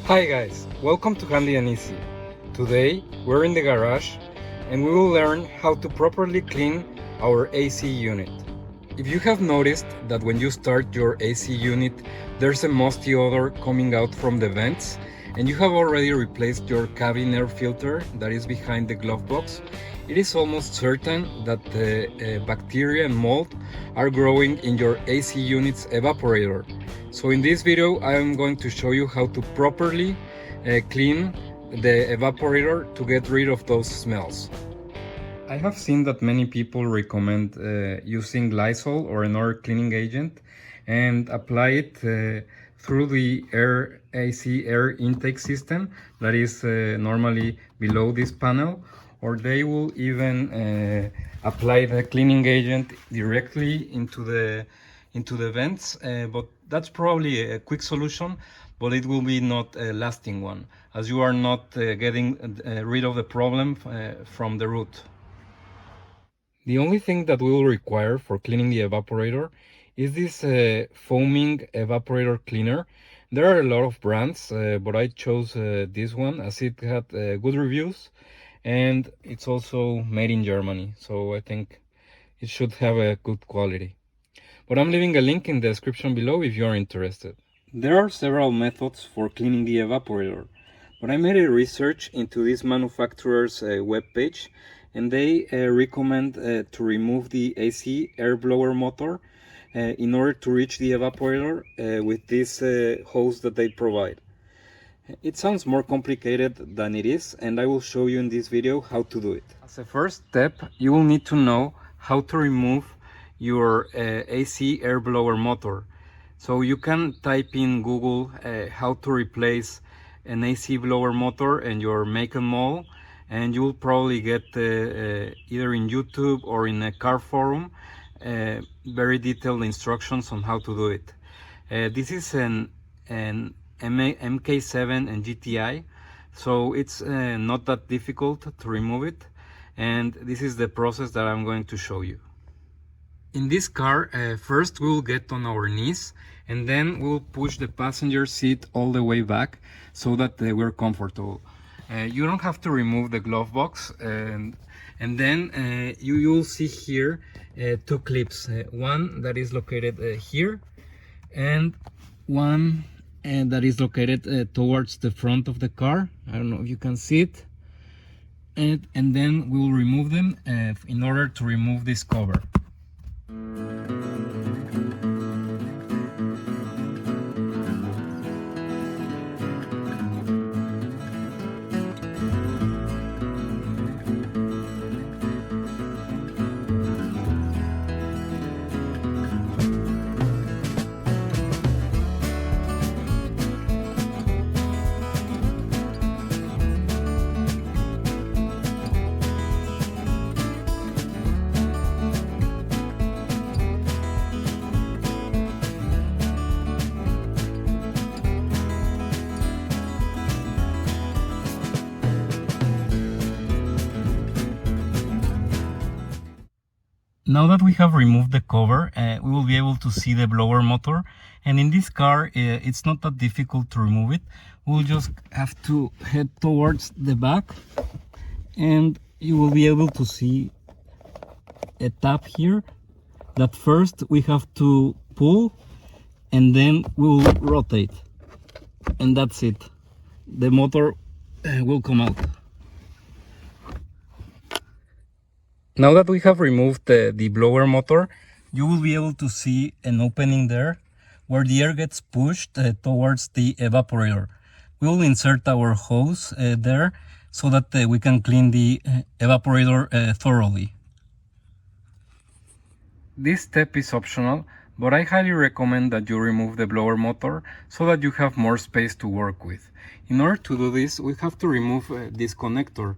Hi guys, welcome to Handy and Easy. Today we're in the garage and we will learn how to properly clean our AC unit. If you have noticed that when you start your AC unit there's a musty odor coming out from the vents and you have already replaced your cabin air filter that is behind the glove box, it is almost certain that the bacteria and mold are growing in your AC unit's evaporator. So in this video I am going to show you how to properly clean the evaporator to get rid of those smells. I have seen that many people recommend using Lysol or another cleaning agent and apply it through the AC air intake system that is normally below this panel, or they will even apply the cleaning agent directly into the vents, but that's probably a quick solution, but it will be not a lasting one, as you are not getting rid of the problem from the root. The only thing that we will require for cleaning the evaporator is this foaming evaporator cleaner. There are a lot of brands, but I chose this one as it had good reviews and it's also made in Germany, so I think it should have a good quality. But I'm leaving a link in the description below if you are interested. There are several methods for cleaning the evaporator, but I made a research into this manufacturer's webpage, and they recommend to remove the AC air blower motor in order to reach the evaporator with this hose that they provide. It sounds more complicated than it is, and I will show you in this video how to do it. As a first step, you will need to know how to remove your AC air blower motor. So you can type in Google how to replace an AC blower motor and your make and model, and you will probably get either in YouTube or in a car forum very detailed instructions on how to do it. This is an MK7 and GTI, so it's not that difficult to remove it, and this is the process that I'm going to show you. In this car, first we'll get on our knees and then we'll push the passenger seat all the way back so that we're comfortable. You don't have to remove the glove box, and then you'll see here two clips, one that is located here and one that is located towards the front of the car. I don't know if you can see it, and then we'll remove them in order to remove this cover. Now that we have removed the cover, we will be able to see the blower motor, and in this car it's not that difficult to remove it. We'll just have to head towards the back and you will be able to see a tab here that first we have to pull and then we'll rotate, and that's it. The motor will come out. Now that we have removed the blower motor, you will be able to see an opening there where the air gets pushed towards the evaporator. We will insert our hose there so that we can clean the evaporator thoroughly. This step is optional, but I highly recommend that you remove the blower motor so that you have more space to work with. In order to do this, we have to remove this connector.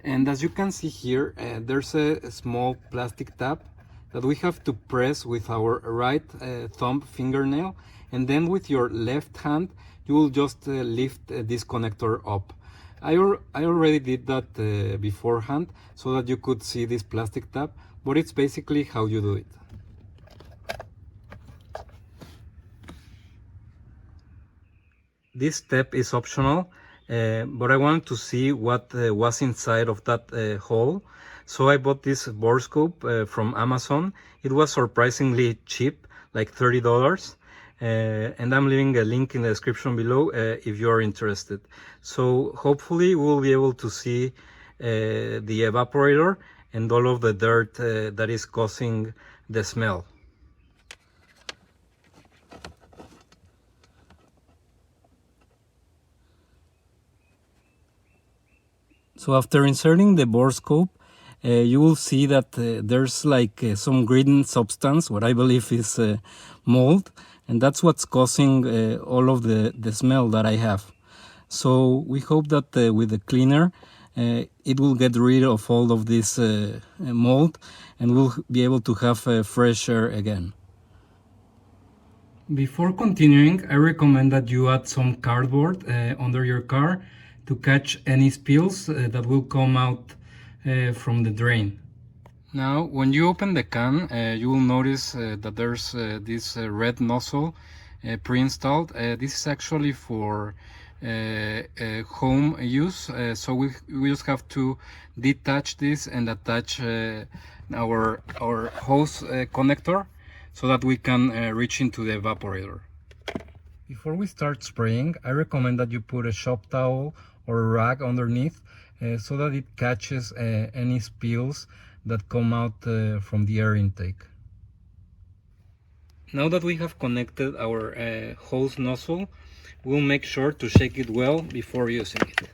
And as you can see here, there's a small plastic tab that we have to press with our right thumb fingernail, and then with your left hand you will just lift this connector up. I already did that beforehand so that you could see this plastic tab, but it's basically how you do it. This step is optional, but I wanted to see what was inside of that hole. So I bought this borescope from Amazon. It was surprisingly cheap, like $30. And I'm leaving a link in the description below if you are interested. So hopefully we'll be able to see the evaporator and all of the dirt that is causing the smell. So after inserting the borescope, you will see that there's like some green substance, what I believe is mold, and that's what's causing all of the smell that I have. So we hope that with the cleaner, it will get rid of all of this mold and we'll be able to have fresh air again. Before continuing, I recommend that you add some cardboard under your car to catch any spills that will come out from the drain. Now, when you open the can, you will notice that there's this red nozzle pre-installed. This is actually for home use, so we just have to detach this and attach our hose connector so that we can reach into the evaporator. Before we start spraying, I recommend that you put a shop towel or a rag underneath so that it catches any spills that come out from the air intake. Now that we have connected our hose nozzle, we'll make sure to shake it well before using it.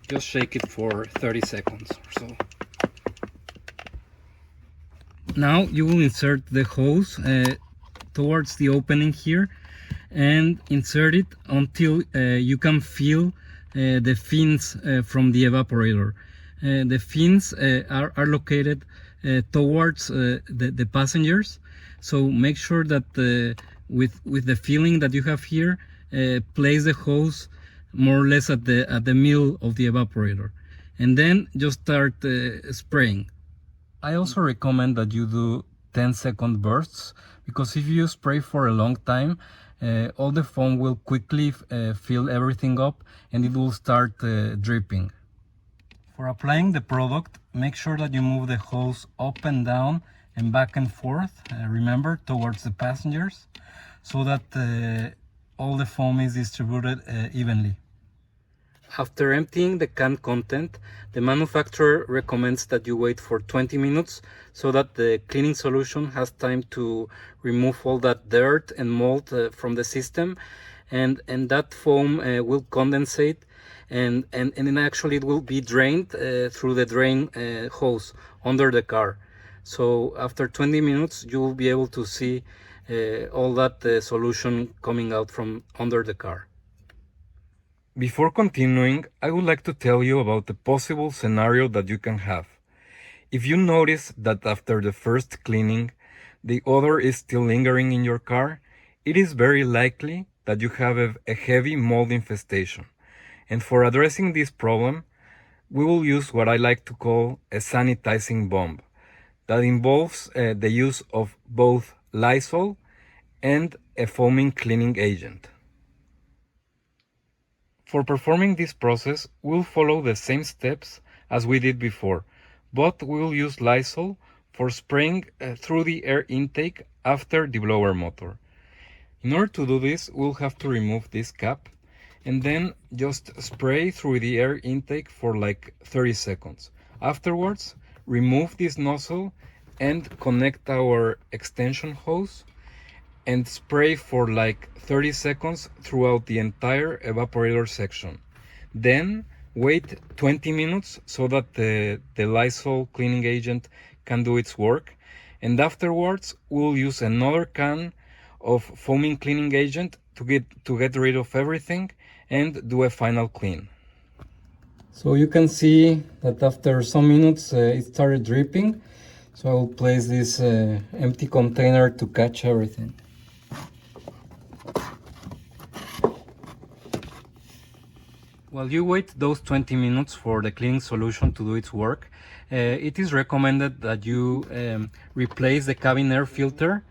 Just shake it for 30 seconds or so. Now you will insert the hose towards the opening here and insert it until you can feel the fins from the evaporator. The fins are located towards the passengers, so make sure that with the feeling that you have here, place the hose more or less at the middle of the evaporator, and then just start spraying. I also recommend that you do 10-second bursts, because if you spray for a long time, all the foam will quickly fill everything up and it will start dripping. For applying the product, make sure that you move the hose up and down and back and forth, remember, towards the passengers, so that all the foam is distributed evenly. After emptying the can content, the manufacturer recommends that you wait for 20 minutes so that the cleaning solution has time to remove all that dirt and mold from the system, and that foam will condensate and actually it will be drained through the drain hose under the car. So after 20 minutes you will be able to see all that solution coming out from under the car. Before continuing, I would like to tell you about the possible scenario that you can have. If you notice that after the first cleaning, the odor is still lingering in your car, it is very likely that you have a heavy mold infestation. And for addressing this problem, we will use what I like to call a sanitizing bomb that involves the use of both Lysol and a foaming cleaning agent. For performing this process, we'll follow the same steps as we did before, but we'll use Lysol for spraying through the air intake after the blower motor. In order to do this, we'll have to remove this cap and then just spray through the air intake for like 30 seconds. Afterwards, remove this nozzle and connect our extension hose and spray for like 30 seconds throughout the entire evaporator section. Then wait 20 minutes so that the Lysol cleaning agent can do its work, and afterwards we'll use another can of foaming cleaning agent to get rid of everything and do a final clean. So you can see that after some minutes it started dripping, so I will place this empty container to catch everything. While you wait those 20 minutes for the cleaning solution to do its work, it is recommended that you replace the cabin air filter.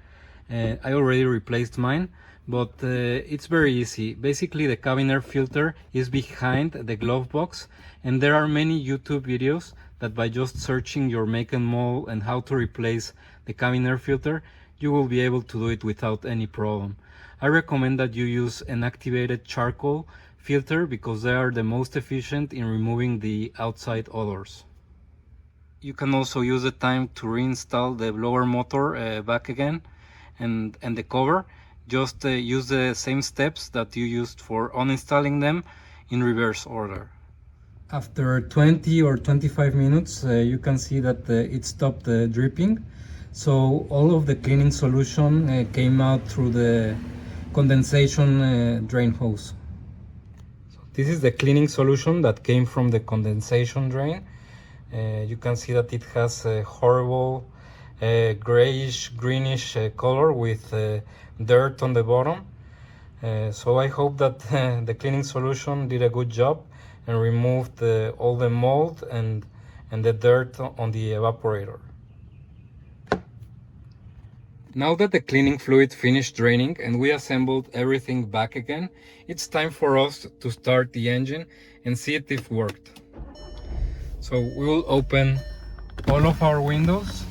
I already replaced mine, but it's very easy. Basically, the cabin air filter is behind the glove box, and there are many YouTube videos that by just searching your make and model and how to replace the cabin air filter, you will be able to do it without any problem. I recommend that you use an activated charcoal filter because they are the most efficient in removing the outside odors. You can also use the time to reinstall the blower motor back again and the cover. Just use the same steps that you used for uninstalling them in reverse order. After 20 or 25 minutes, you can see that it stopped dripping. So all of the cleaning solution came out through the condensation drain hose. So this is the cleaning solution that came from the condensation drain. You can see that it has a horrible grayish greenish color with dirt on the bottom. So I hope that the cleaning solution did a good job and removed all the mold and the dirt on the evaporator. Now that the cleaning fluid finished draining and we assembled everything back again, it's time for us to start the engine and see if it worked. So we will open all of our windows,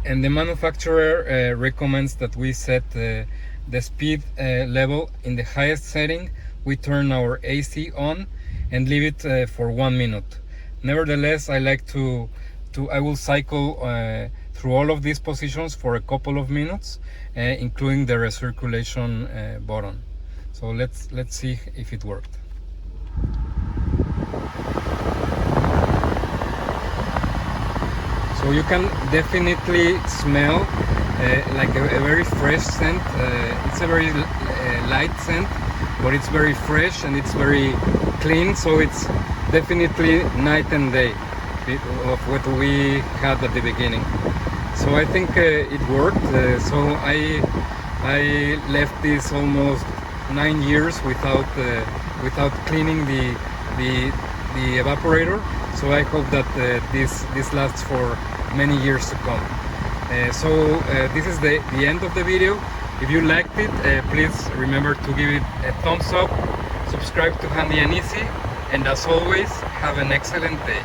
and the manufacturer recommends that we set the speed level in the highest setting. We turn our AC on and leave it for 1 minute. Nevertheless, I will cycle through all of these positions for a couple of minutes, including the recirculation button. So let's see if it worked. So you can definitely smell like a very fresh scent. It's a very light scent, but it's very fresh and it's very clean. So it's definitely night and day of what we had at the beginning. So I think it worked. So I left this almost 9 years without cleaning the evaporator. So I hope that this lasts for many years to come. This is the end of the video. If you liked it, please remember to give it a thumbs up, subscribe to Handy and Easy, and as always, have an excellent day.